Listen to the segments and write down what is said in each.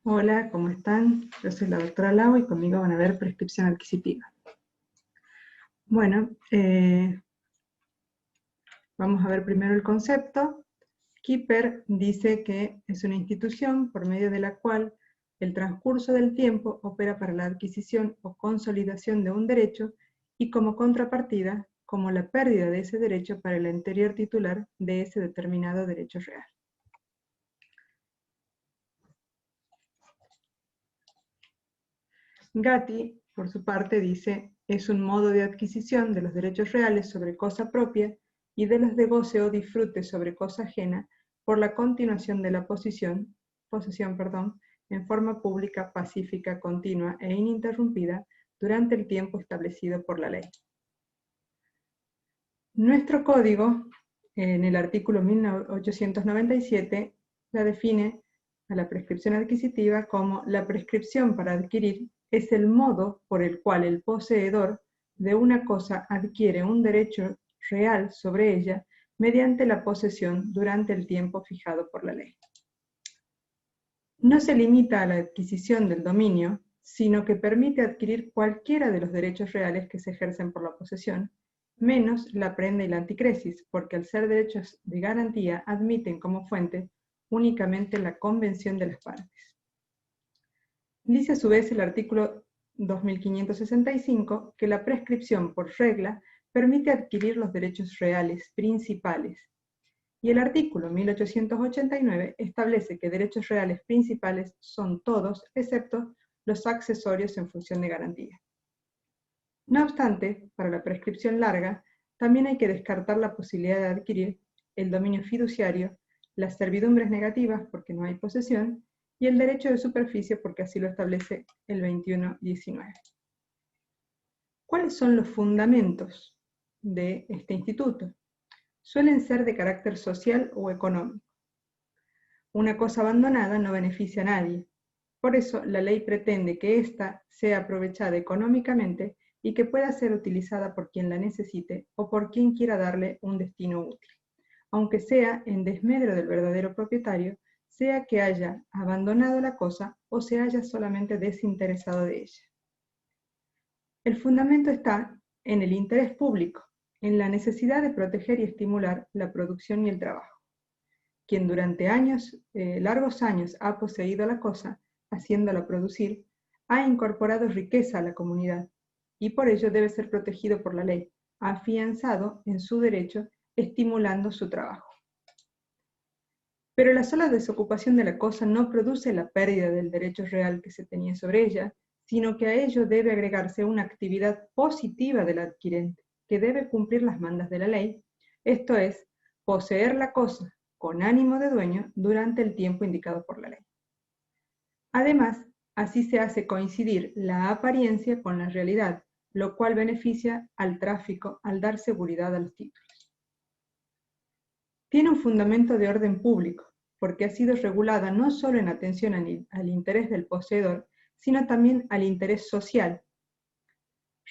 Hola, ¿cómo están? Yo soy la doctora Lau y conmigo van a ver prescripción adquisitiva. Bueno, vamos a ver primero el concepto. Kipper dice que es una institución por medio de la cual el transcurso del tiempo opera para la adquisición o consolidación de un derecho y como contrapartida, como la pérdida de ese derecho para el anterior titular de ese determinado derecho real. Gatti, por su parte, dice, es un modo de adquisición de los derechos reales sobre cosa propia y de los de goce o disfrute sobre cosa ajena por la continuación de la posesión, en forma pública, pacífica, continua e ininterrumpida durante el tiempo establecido por la ley. Nuestro código, en el artículo 1897, la define a la prescripción adquisitiva como la prescripción para adquirir es el modo por el cual el poseedor de una cosa adquiere un derecho real sobre ella mediante la posesión durante el tiempo fijado por la ley. No se limita a la adquisición del dominio, sino que permite adquirir cualquiera de los derechos reales que se ejercen por la posesión, menos la prenda y la anticresis, porque al ser derechos de garantía admiten como fuente únicamente la convención de las partes. Dice a su vez el artículo 2565 que la prescripción por regla permite adquirir los derechos reales principales, y el artículo 1889 establece que derechos reales principales son todos, excepto los accesorios en función de garantía. No obstante, para la prescripción larga, también hay que descartar la posibilidad de adquirir el dominio fiduciario, las servidumbres negativas porque no hay posesión, y el derecho de superficie porque así lo establece el 2119. ¿Cuáles son los fundamentos de este instituto? Suelen ser de carácter social o económico. Una cosa abandonada no beneficia a nadie. Por eso, la ley pretende que ésta sea aprovechada económicamente y que pueda ser utilizada por quien la necesite o por quien quiera darle un destino útil, aunque sea en desmedro del verdadero propietario, sea que haya abandonado la cosa o se haya solamente desinteresado de ella. El fundamento está en el interés público, en la necesidad de proteger y estimular la producción y el trabajo. Quien durante largos años ha poseído la cosa, haciéndola producir, ha incorporado riqueza a la comunidad, y por ello debe ser protegido por la ley, afianzado en su derecho, estimulando su trabajo. Pero la sola desocupación de la cosa no produce la pérdida del derecho real que se tenía sobre ella, sino que a ello debe agregarse una actividad positiva del adquirente, que debe cumplir las mandas de la ley, esto es, poseer la cosa con ánimo de dueño durante el tiempo indicado por la ley. Además, así se hace coincidir la apariencia con la realidad, lo cual beneficia al tráfico al dar seguridad a los títulos. Tiene un fundamento de orden público, porque ha sido regulada no solo en atención al interés del poseedor, sino también al interés social.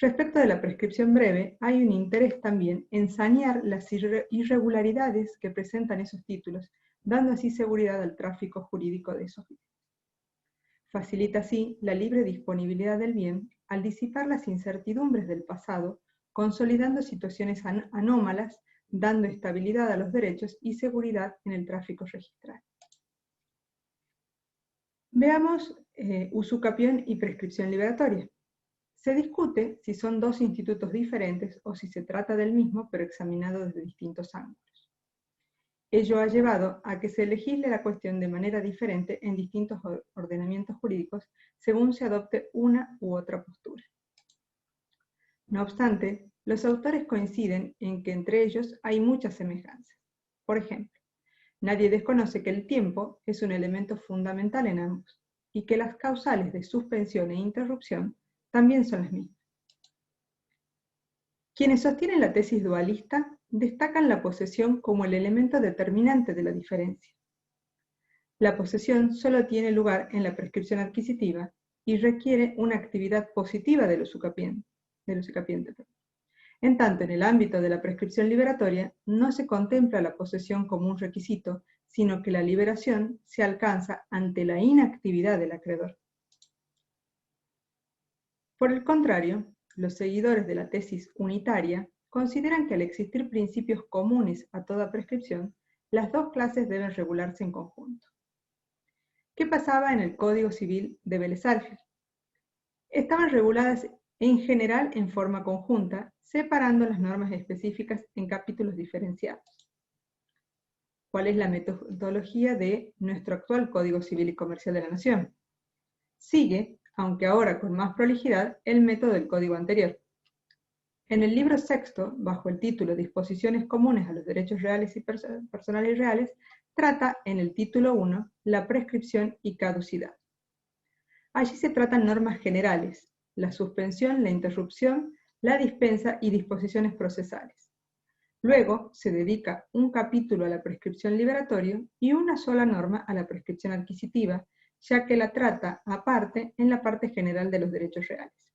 Respecto de la prescripción breve, hay un interés también en sanear las irregularidades que presentan esos títulos, dando así seguridad al tráfico jurídico de esos bienes. Facilita así la libre disponibilidad del bien al disipar las incertidumbres del pasado, consolidando situaciones anómalas, dando estabilidad a los derechos y seguridad en el tráfico registral. Veamos usucapión y prescripción liberatoria. Se discute si son dos institutos diferentes o si se trata del mismo pero examinado desde distintos ángulos. Ello ha llevado a que se legisle la cuestión de manera diferente en distintos ordenamientos jurídicos según se adopte una u otra postura. No obstante, los autores coinciden en que entre ellos hay muchas semejanzas. Por ejemplo, nadie desconoce que el tiempo es un elemento fundamental en ambos y que las causales de suspensión e interrupción también son las mismas. Quienes sostienen la tesis dualista destacan la posesión como el elemento determinante de la diferencia. La posesión solo tiene lugar en la prescripción adquisitiva y requiere una actividad positiva del usucapiente. En tanto, en el ámbito de la prescripción liberatoria no se contempla la posesión como un requisito, sino que la liberación se alcanza ante la inactividad del acreedor. Por el contrario, los seguidores de la tesis unitaria consideran que al existir principios comunes a toda prescripción, las dos clases deben regularse en conjunto. ¿Qué pasaba en el Código Civil de Vélez Arfiel? Estaban reguladas en general en forma conjunta, separando las normas específicas en capítulos diferenciados. ¿Cuál es la metodología de nuestro actual Código Civil y Comercial de la Nación? Sigue, aunque ahora con más prolijidad, el método del código anterior. En el libro sexto, bajo el título Disposiciones comunes a los derechos reales y personales reales, trata en el título 1 la prescripción y caducidad. Allí se tratan normas generales, la suspensión, la interrupción, la dispensa y disposiciones procesales. Luego se dedica un capítulo a la prescripción liberatoria y una sola norma a la prescripción adquisitiva, ya que la trata aparte en la parte general de los derechos reales.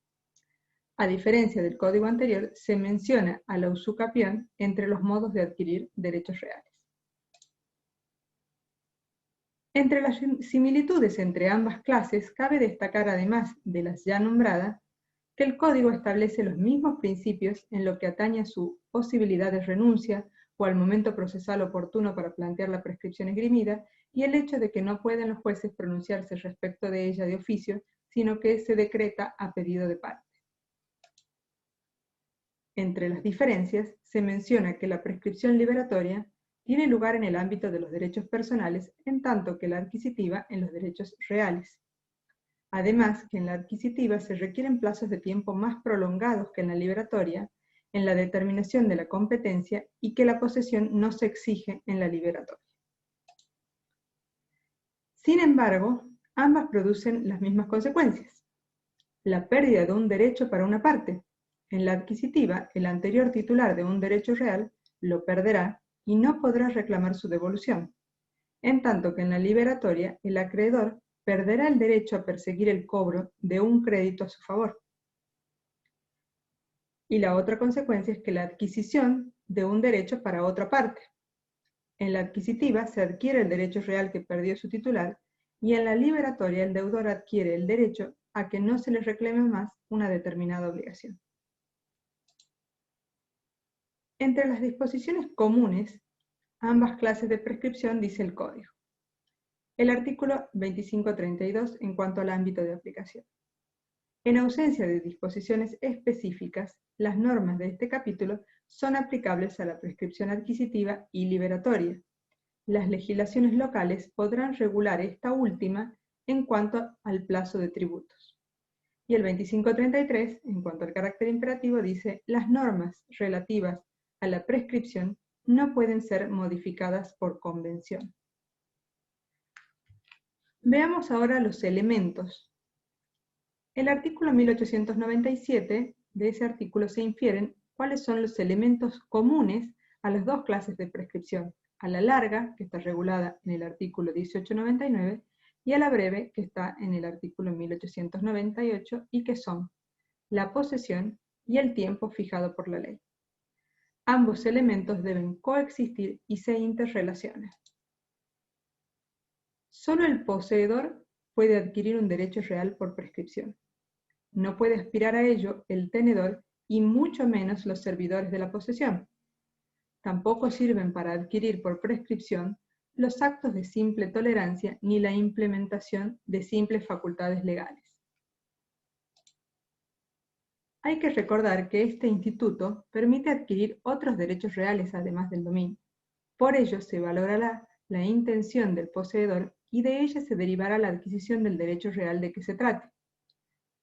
A diferencia del código anterior, se menciona a la usucapión entre los modos de adquirir derechos reales. Entre las similitudes entre ambas clases, cabe destacar, además de las ya nombradas, que el código establece los mismos principios en lo que atañe a su posibilidad de renuncia o al momento procesal oportuno para plantear la prescripción esgrimida, y el hecho de que no pueden los jueces pronunciarse respecto de ella de oficio, sino que se decreta a pedido de parte. Entre las diferencias, se menciona que la prescripción liberatoria tiene lugar en el ámbito de los derechos personales, en tanto que la adquisitiva en los derechos reales. Además, que en la adquisitiva se requieren plazos de tiempo más prolongados que en la liberatoria, en la determinación de la competencia, y que la posesión no se exige en la liberatoria. Sin embargo, ambas producen las mismas consecuencias. La pérdida de un derecho para una parte. En la adquisitiva, el anterior titular de un derecho real lo perderá y no podrá reclamar su devolución, en tanto que en la liberatoria, el acreedor perderá el derecho a perseguir el cobro de un crédito a su favor. Y la otra consecuencia es que la adquisición de un derecho para otra parte. En la adquisitiva se adquiere el derecho real que perdió su titular, y en la liberatoria el deudor adquiere el derecho a que no se le reclame más una determinada obligación. Entre las disposiciones comunes, ambas clases de prescripción dice el Código. El artículo 2532 en cuanto al ámbito de aplicación. En ausencia de disposiciones específicas, las normas de este capítulo son aplicables a la prescripción adquisitiva y liberatoria. Las legislaciones locales podrán regular esta última en cuanto al plazo de tributos. Y el 2533, en cuanto al carácter imperativo, dice: las normas relativas a la prescripción no pueden ser modificadas por convención. Veamos ahora los elementos. El artículo 1897, de ese artículo se infieren cuáles son los elementos comunes a las dos clases de prescripción, a la larga, que está regulada en el artículo 1899, y a la breve, que está en el artículo 1898, y que son la posesión y el tiempo fijado por la ley. Ambos elementos deben coexistir y se interrelacionan. Solo el poseedor puede adquirir un derecho real por prescripción. No puede aspirar a ello el tenedor y mucho menos los servidores de la posesión. Tampoco sirven para adquirir por prescripción los actos de simple tolerancia ni la implementación de simples facultades legales. Hay que recordar que este instituto permite adquirir otros derechos reales además del dominio. Por ello se valorará la intención del poseedor y de ella se derivará la adquisición del derecho real de que se trate.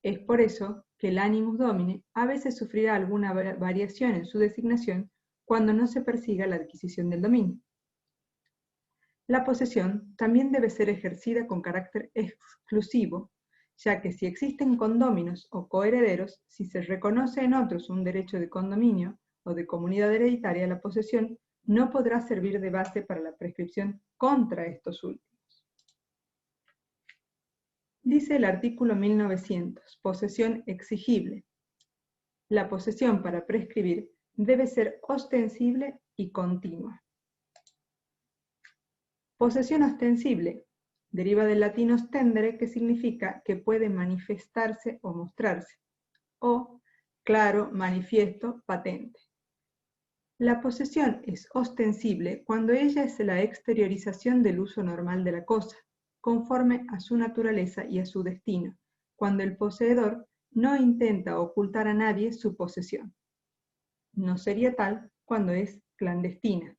Es por eso que el animus domini a veces sufrirá alguna variación en su designación cuando no se persiga la adquisición del dominio. La posesión también debe ser ejercida con carácter exclusivo, ya que si existen condóminos o coherederos, si se reconoce en otros un derecho de condominio o de comunidad hereditaria, la posesión no podrá servir de base para la prescripción contra estos últimos. Dice el artículo 1900, posesión exigible. La posesión para prescribir debe ser ostensible y continua. Posesión ostensible deriva del latín ostendere, que significa que puede manifestarse o mostrarse, o claro, manifiesto, patente. La posesión es ostensible cuando ella es la exteriorización del uso normal de la cosa, conforme a su naturaleza y a su destino, cuando el poseedor no intenta ocultar a nadie su posesión. No sería tal cuando es clandestina.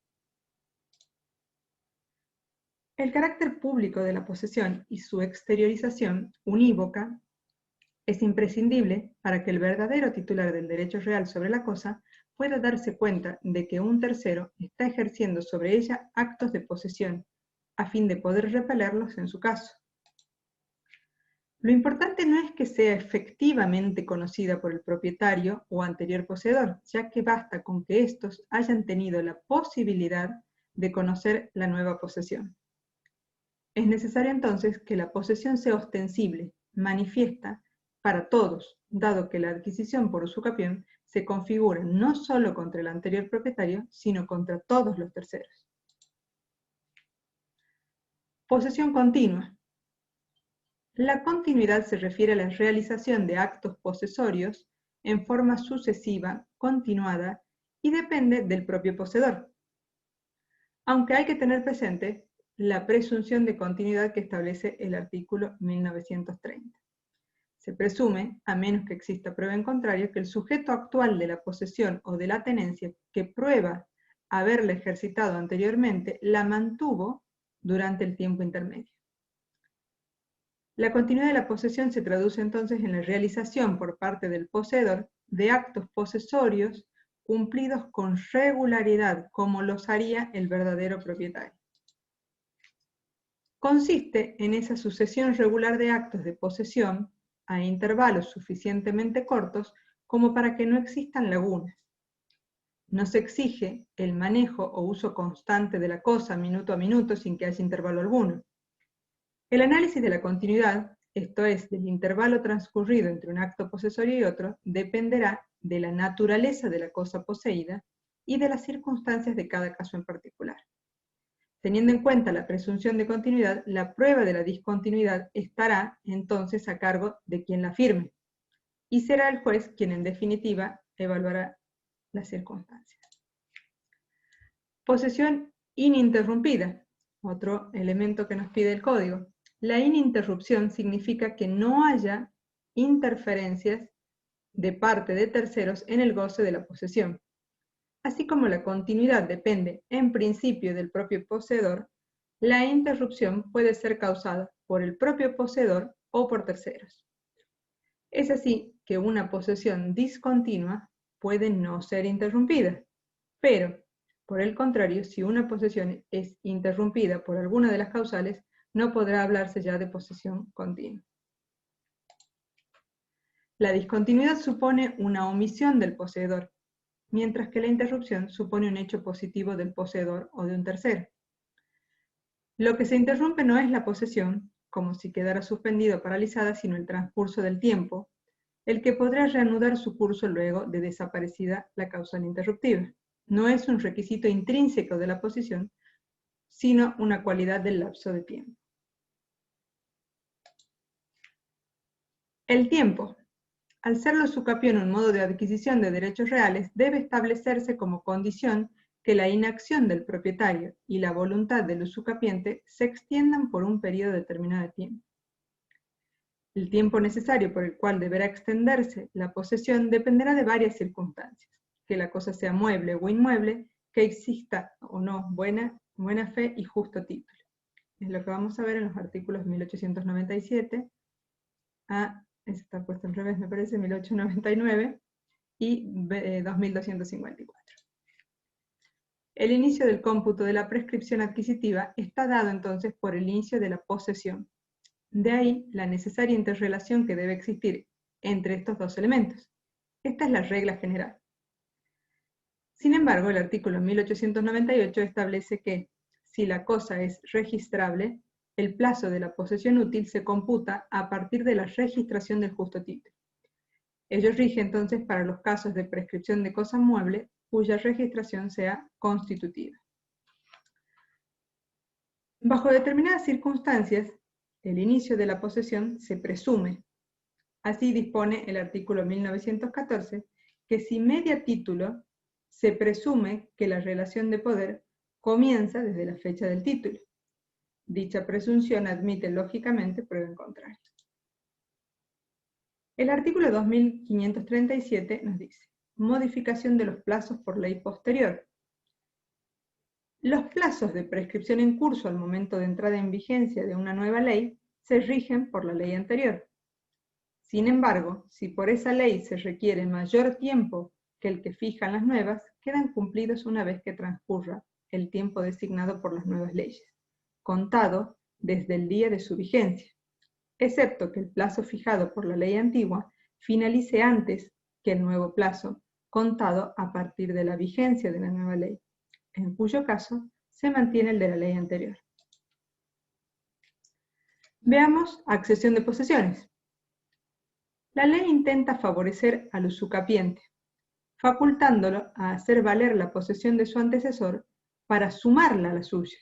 El carácter público de la posesión y su exteriorización unívoca es imprescindible para que el verdadero titular del derecho real sobre la cosa pueda darse cuenta de que un tercero está ejerciendo sobre ella actos de posesión, a fin de poder repelerlos en su caso. Lo importante no es que sea efectivamente conocida por el propietario o anterior poseedor, ya que basta con que éstos hayan tenido la posibilidad de conocer la nueva posesión. Es necesario entonces que la posesión sea ostensible, manifiesta, para todos, dado que la adquisición por usucapión se configura no solo contra el anterior propietario, sino contra todos los terceros. Posesión continua. La continuidad se refiere a la realización de actos posesorios en forma sucesiva, continuada, y depende del propio poseedor. Aunque hay que tener presente la presunción de continuidad que establece el artículo 1930. Se presume, a menos que exista prueba en contrario, que el sujeto actual de la posesión o de la tenencia que prueba haberla ejercitado anteriormente la mantuvo durante el tiempo intermedio. La continuidad de la posesión se traduce entonces en la realización por parte del poseedor de actos posesorios cumplidos con regularidad, como los haría el verdadero propietario. Consiste en esa sucesión regular de actos de posesión a intervalos suficientemente cortos como para que no existan lagunas. No se exige el manejo o uso constante de la cosa minuto a minuto sin que haya intervalo alguno. El análisis de la continuidad, esto es, del intervalo transcurrido entre un acto posesorio y otro, dependerá de la naturaleza de la cosa poseída y de las circunstancias de cada caso en particular. Teniendo en cuenta la presunción de continuidad, la prueba de la discontinuidad estará entonces a cargo de quien la firme, y será el juez quien en definitiva evaluará las circunstancias. Posesión ininterrumpida, otro elemento que nos pide el código. La ininterrupción significa que no haya interferencias de parte de terceros en el goce de la posesión. Así como la continuidad depende en principio del propio poseedor, la interrupción puede ser causada por el propio poseedor o por terceros. Es así que una posesión discontinua puede no ser interrumpida, pero, por el contrario, si una posesión es interrumpida por alguna de las causales, no podrá hablarse ya de posesión continua. La discontinuidad supone una omisión del poseedor, mientras que la interrupción supone un hecho positivo del poseedor o de un tercero. Lo que se interrumpe no es la posesión, como si quedara suspendida o paralizada, sino el transcurso del tiempo, el que podrá reanudar su curso luego de desaparecida la causal interruptiva. No es un requisito intrínseco de la posesión, sino una cualidad del lapso de tiempo. El tiempo. Al ser lo usucapión un modo de adquisición de derechos reales, debe establecerse como condición que la inacción del propietario y la voluntad del usucapiente se extiendan por un periodo determinado de tiempo. El tiempo necesario por el cual deberá extenderse la posesión dependerá de varias circunstancias: que la cosa sea mueble o inmueble, que exista o no buena fe y justo título. Es lo que vamos a ver en los artículos 1897 a, está puesto al revés, me parece, 1899 y 2254. El inicio del cómputo de la prescripción adquisitiva está dado entonces por el inicio de la posesión. De ahí la necesaria interrelación que debe existir entre estos dos elementos. Esta es la regla general. Sin embargo, el artículo 1898 establece que, si la cosa es registrable, el plazo de la posesión útil se computa a partir de la registración del justo título. Ello rige entonces para los casos de prescripción de cosa mueble cuya registración sea constitutiva. Bajo determinadas circunstancias, el inicio de la posesión se presume. Así dispone el artículo 1914, que si media título, se presume que la relación de poder comienza desde la fecha del título. Dicha presunción admite lógicamente prueba en contrario. El artículo 2537 nos dice: modificación de los plazos por ley posterior. Los plazos de prescripción en curso al momento de entrada en vigencia de una nueva ley se rigen por la ley anterior. Sin embargo, si por esa ley se requiere mayor tiempo que el que fijan las nuevas, quedan cumplidos una vez que transcurra el tiempo designado por las nuevas leyes, contado desde el día de su vigencia, excepto que el plazo fijado por la ley antigua finalice antes que el nuevo plazo, contado a partir de la vigencia de la nueva ley, en cuyo caso se mantiene el de la ley anterior. Veamos accesión de posesiones. La ley intenta favorecer al usucapiente, facultándolo a hacer valer la posesión de su antecesor para sumarla a la suya,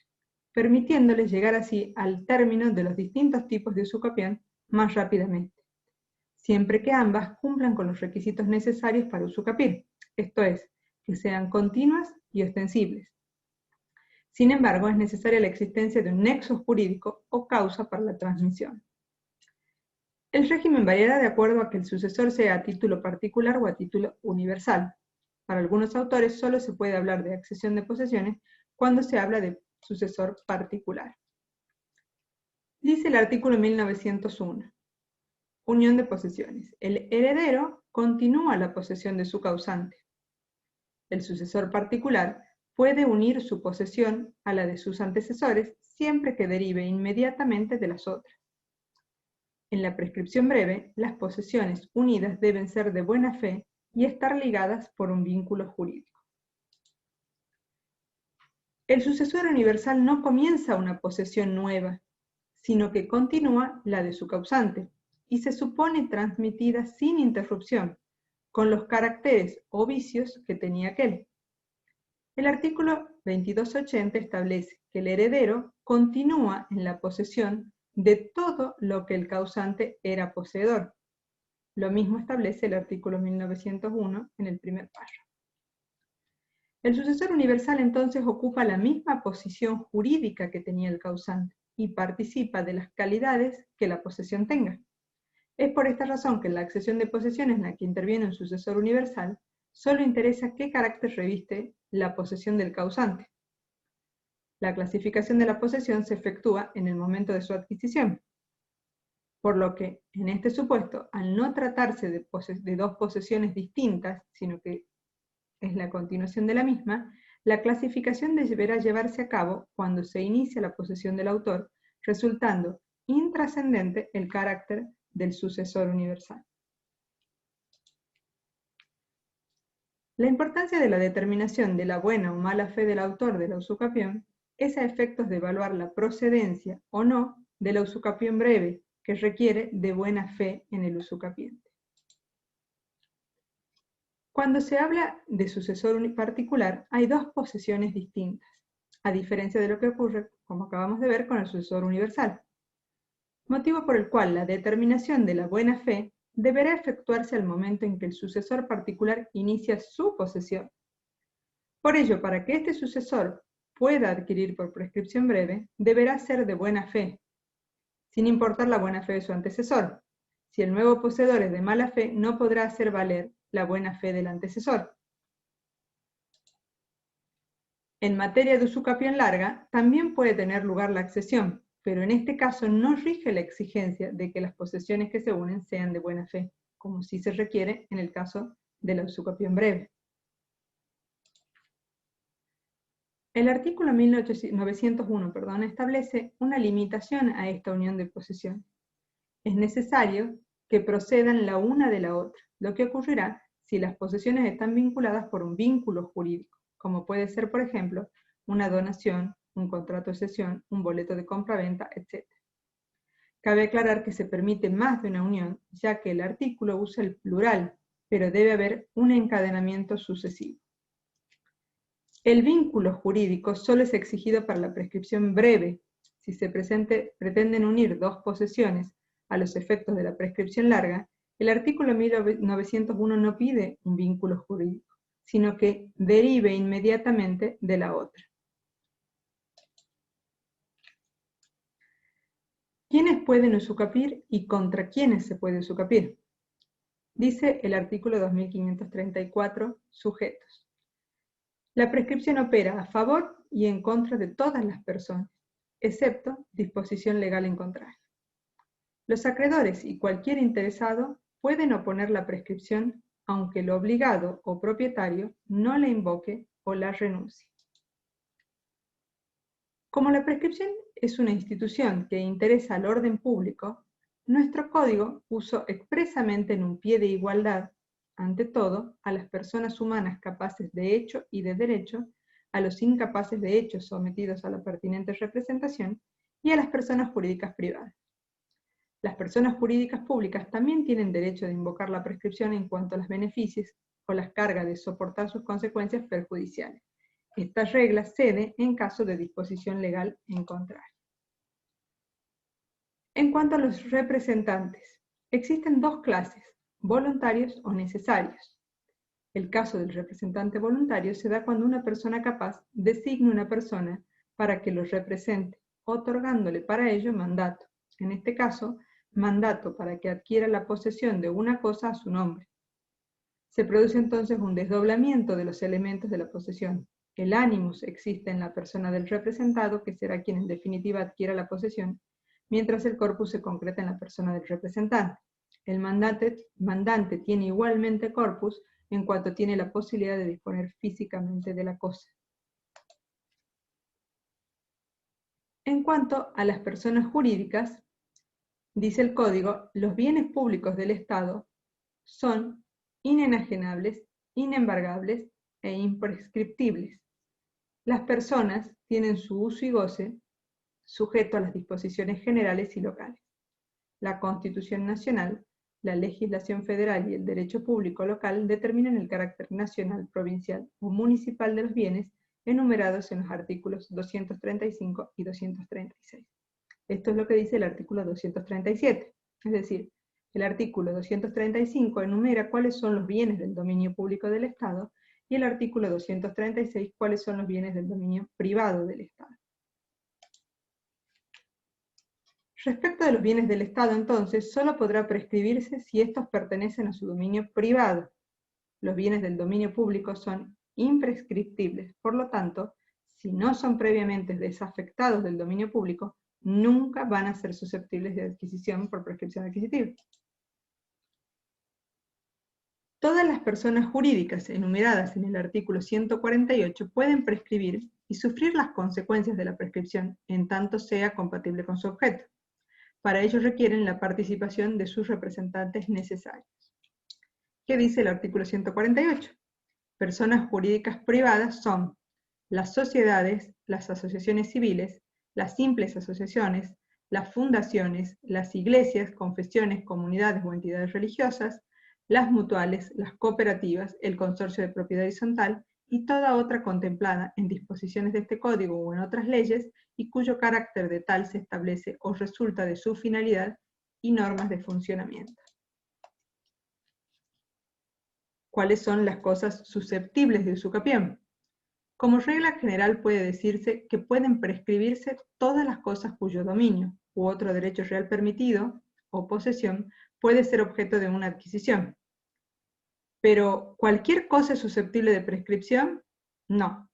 permitiéndole llegar así al término de los distintos tipos de usucapión más rápidamente, siempre que ambas cumplan con los requisitos necesarios para usucapir, esto es, que sean continuas y ostensibles. Sin embargo, es necesaria la existencia de un nexo jurídico o causa para la transmisión. El régimen variará de acuerdo a que el sucesor sea a título particular o a título universal. Para algunos autores solo se puede hablar de accesión de posesiones cuando se habla de sucesor particular. Dice el artículo 1901. Unión de posesiones. El heredero continúa la posesión de su causante. El sucesor particular puede unir su posesión a la de sus antecesores siempre que derive inmediatamente de las otras. En la prescripción breve, las posesiones unidas deben ser de buena fe y estar ligadas por un vínculo jurídico. El sucesor universal no comienza una posesión nueva, sino que continúa la de su causante, y se supone transmitida sin interrupción, con los caracteres o vicios que tenía aquel. El artículo 2280 establece que el heredero continúa en la posesión de todo lo que el causante era poseedor. Lo mismo establece el artículo 1901 en el primer párrafo. El sucesor universal entonces ocupa la misma posición jurídica que tenía el causante y participa de las calidades que la posesión tenga. Es por esta razón que en la accesión de posesiones en la que interviene un sucesor universal, solo interesa qué carácter reviste la posesión del causante. La clasificación de la posesión se efectúa en el momento de su adquisición, por lo que, en este supuesto, al no tratarse de dos posesiones distintas, sino que es la continuación de la misma, la clasificación deberá llevarse a cabo cuando se inicia la posesión del autor, resultando intrascendente el carácter del sucesor universal. La importancia de la determinación de la buena o mala fe del autor de la usucapión es a efectos de evaluar la procedencia o no de la usucapión breve, que requiere de buena fe en el usucapiente. Cuando se habla de sucesor particular, hay dos posesiones distintas, a diferencia de lo que ocurre, como acabamos de ver, con el sucesor universal. Motivo por el cual la determinación de la buena fe deberá efectuarse al momento en que el sucesor particular inicia su posesión. Por ello, para que este sucesor pueda adquirir por prescripción breve, deberá ser de buena fe, sin importar la buena fe de su antecesor. Si el nuevo poseedor es de mala fe, no podrá hacer valer la buena fe del antecesor. En materia de usucapión larga, también puede tener lugar la accesión, pero en este caso no rige la exigencia de que las posesiones que se unen sean de buena fe, como sí se requiere en el caso de la usucapión breve. El artículo 1901 establece una limitación a esta unión de posesión. Es necesario que procedan la una de la otra, lo que ocurrirá si las posesiones están vinculadas por un vínculo jurídico, como puede ser, por ejemplo, una donación, un contrato de cesión, un boleto de compra-venta, etc. Cabe aclarar que se permite más de una unión, ya que el artículo usa el plural, pero debe haber un encadenamiento sucesivo. El vínculo jurídico solo es exigido para la prescripción breve, si se pretenden unir dos posesiones a los efectos de la prescripción larga, el artículo 1901 no pide un vínculo jurídico, sino que derive inmediatamente de la otra. ¿Quiénes pueden usucapir y contra quiénes se puede usucapir? Dice el artículo 2534, sujetos. La prescripción opera a favor y en contra de todas las personas, excepto disposición legal en contrario. Los acreedores y cualquier interesado pueden oponer la prescripción aunque el obligado o propietario no la invoque o la renuncie. Como la prescripción es una institución que interesa al orden público, nuestro código puso expresamente en un pie de igualdad, ante todo, a las personas humanas capaces de hecho y de derecho, a los incapaces de hecho sometidos a la pertinente representación y a las personas jurídicas privadas. Las personas jurídicas públicas también tienen derecho de invocar la prescripción en cuanto a los beneficios o las cargas de soportar sus consecuencias perjudiciales. Esta regla cede en caso de disposición legal en contrario. En cuanto a los representantes, existen dos clases, voluntarios o necesarios. El caso del representante voluntario se da cuando una persona capaz designa una persona para que lo represente, otorgándole para ello mandato. En este caso, mandato para que adquiera la posesión de una cosa a su nombre. Se produce entonces un desdoblamiento de los elementos de la posesión. El animus existe en la persona del representado, que será quien en definitiva adquiera la posesión, mientras el corpus se concreta en la persona del representante. El mandante tiene igualmente corpus en cuanto tiene la posibilidad de disponer físicamente de la cosa. En cuanto a las personas jurídicas, dice el Código, los bienes públicos del Estado son inenajenables, inembargables e imprescriptibles. Las personas tienen su uso y goce sujeto a las disposiciones generales y locales. La Constitución Nacional, la legislación federal y el derecho público local determinan el carácter nacional, provincial o municipal de los bienes enumerados en los artículos 235 y 236. Esto es lo que dice el artículo 237, es decir, el artículo 235 enumera cuáles son los bienes del dominio público del Estado y el artículo 236 cuáles son los bienes del dominio privado del Estado. Respecto de los bienes del Estado, entonces, solo podrá prescribirse si estos pertenecen a su dominio privado. Los bienes del dominio público son imprescriptibles, por lo tanto, si no son previamente desafectados del dominio público, nunca van a ser susceptibles de adquisición por prescripción adquisitiva. Todas las personas jurídicas enumeradas en el artículo 148 pueden prescribir y sufrir las consecuencias de la prescripción en tanto sea compatible con su objeto. Para ello requieren la participación de sus representantes necesarios. ¿Qué dice el artículo 148? Personas jurídicas privadas son las sociedades, las asociaciones civiles, las simples asociaciones, las fundaciones, las iglesias, confesiones, comunidades o entidades religiosas, las mutuales, las cooperativas, el consorcio de propiedad horizontal y toda otra contemplada en disposiciones de este código o en otras leyes y cuyo carácter de tal se establece o resulta de su finalidad y normas de funcionamiento. ¿Cuáles son las cosas susceptibles de usucapión? Como regla general puede decirse que pueden prescribirse todas las cosas cuyo dominio u otro derecho real permitido o posesión puede ser objeto de una adquisición. Pero ¿cualquier cosa es susceptible de prescripción? No.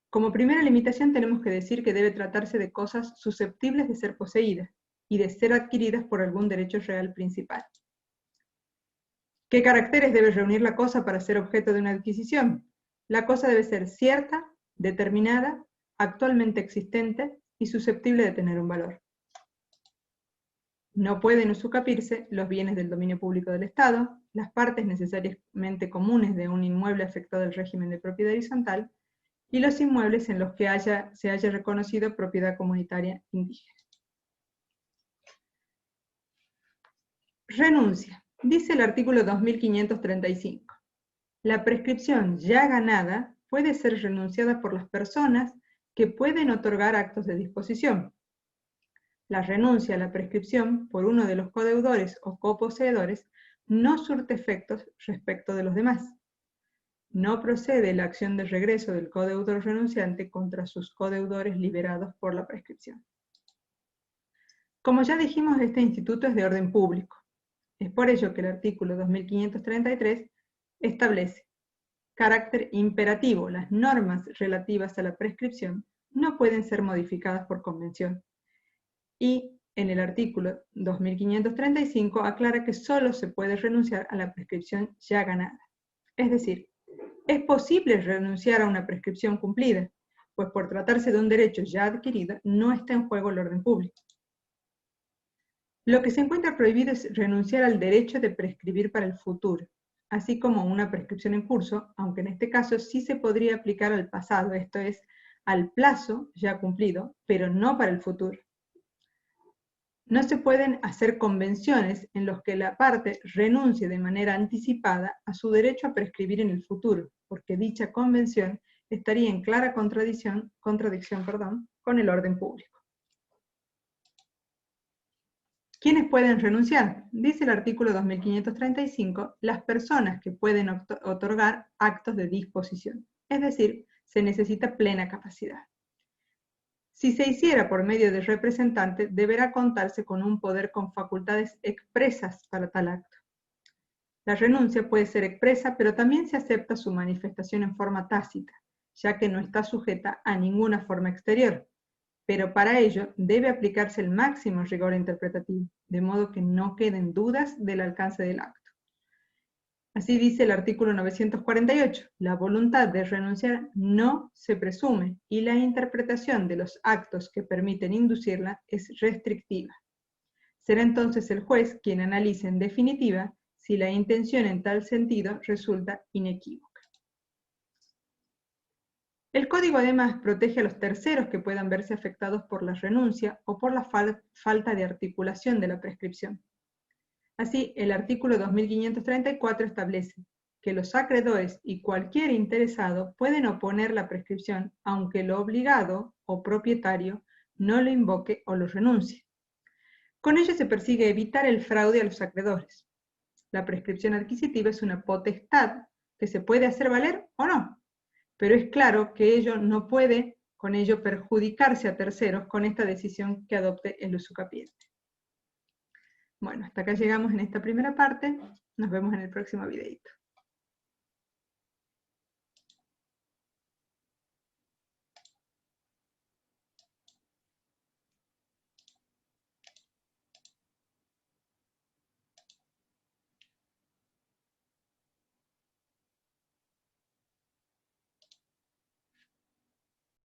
Como primera limitación tenemos que decir que debe tratarse de cosas susceptibles de ser poseídas y de ser adquiridas por algún derecho real principal. ¿Qué caracteres debe reunir la cosa para ser objeto de una adquisición? La cosa debe ser cierta, determinada, actualmente existente y susceptible de tener un valor. No pueden usucapirse los bienes del dominio público del Estado, las partes necesariamente comunes de un inmueble afectado al régimen de propiedad horizontal y los inmuebles en los que se haya reconocido propiedad comunitaria indígena. Renuncia. Dice el artículo 2535. La prescripción ya ganada puede ser renunciada por las personas que pueden otorgar actos de disposición. La renuncia a la prescripción por uno de los codeudores o coposeedores no surte efectos respecto de los demás. No procede la acción de regreso del codeudor renunciante contra sus codeudores liberados por la prescripción. Como ya dijimos, este instituto es de orden público. Es por ello que el artículo 2533 establece carácter imperativo. Las normas relativas a la prescripción no pueden ser modificadas por convención. Y en el artículo 2535 aclara que solo se puede renunciar a la prescripción ya ganada. Es decir, es posible renunciar a una prescripción cumplida, pues por tratarse de un derecho ya adquirido, no está en juego el orden público. Lo que se encuentra prohibido es renunciar al derecho de prescribir para el futuro, así como una prescripción en curso, aunque en este caso sí se podría aplicar al pasado, esto es, al plazo ya cumplido, pero no para el futuro. No se pueden hacer convenciones en los que la parte renuncie de manera anticipada a su derecho a prescribir en el futuro, porque dicha convención estaría en clara contradicción con el orden público. ¿Quiénes pueden renunciar? Dice el artículo 2535, las personas que pueden otorgar actos de disposición, es decir, se necesita plena capacidad. Si se hiciera por medio de representante, deberá contarse con un poder con facultades expresas para tal acto. La renuncia puede ser expresa, pero también se acepta su manifestación en forma tácita, ya que no está sujeta a ninguna forma exterior. Pero para ello debe aplicarse el máximo rigor interpretativo, de modo que no queden dudas del alcance del acto. Así dice el artículo 948, la voluntad de renunciar no se presume y la interpretación de los actos que permiten inducirla es restrictiva. Será entonces el juez quien analice en definitiva si la intención en tal sentido resulta inequívoca. El Código además protege a los terceros que puedan verse afectados por la renuncia o por la falta de articulación de la prescripción. Así, el artículo 2534 establece que los acreedores y cualquier interesado pueden oponer la prescripción aunque el obligado o propietario no lo invoque o lo renuncie. Con ello se persigue evitar el fraude a los acreedores. La prescripción adquisitiva es una potestad que se puede hacer valer o no, pero es claro que ello no puede con ello perjudicarse a terceros con esta decisión que adopte el usucapiente. Bueno, hasta acá llegamos en esta primera parte. Nos vemos en el próximo videito.